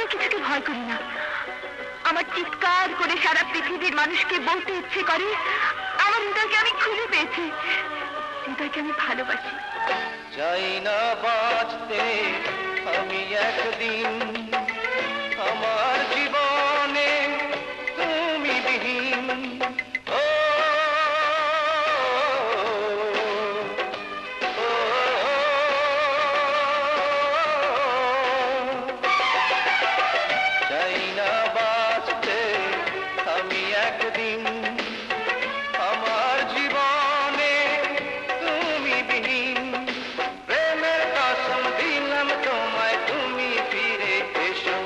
আমি কিছুকে ভয় করি না। আমার চিৎকার করে সারা পৃথিবীর মানুষকে বলতে ইচ্ছে করে আমার হৃদয়কে আমি খুঁজে পেয়েছি, হৃদয়কে আমি ভালোবাসি। চাই না বাঁচতে আমি একদিন, আমার জীবনে তুমি বিহীন। ও চাই না বাঁচতে আমি একদিন, আমার জীবনে তুমি বিহীন। প্রেমের কসম দিলাম তোমায়, তুমি ফিরে এসো।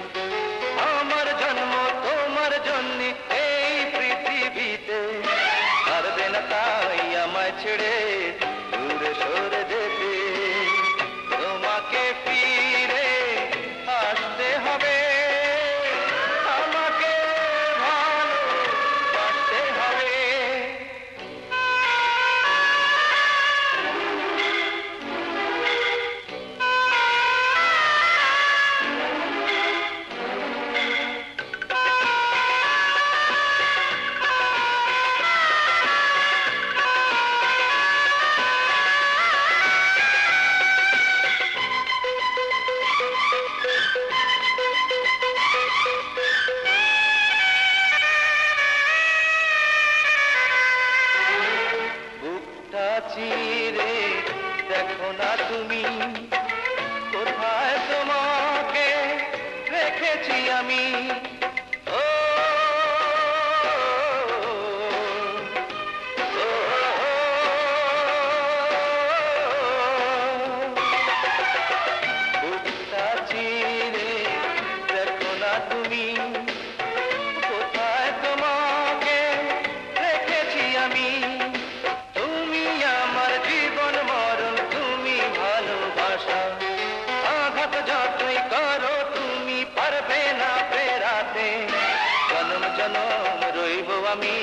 আমার জন্ম তোমার জন্য এই পৃথিবীতে, পারবে না তাই আমায় ছেড়ে দূরে সরে যেতে। তোমাকে ফিরে আসতে হবে, আমাকে ভালোবাসতে হবে। বুকটা চিরে দেখো না তুমি, কোথায় তোমাকে রেখেছি আমি। ও ও, বুকটা চিরে দেখো না তুমি, কোথায় তোমাকে রেখেছি আমি। তুমি আমার জীবন মরণ, তুমি ভালোবাসা। আঘাত যতই করো তুমি পারবে না ফেরাতে, জনম জনম রইব আমি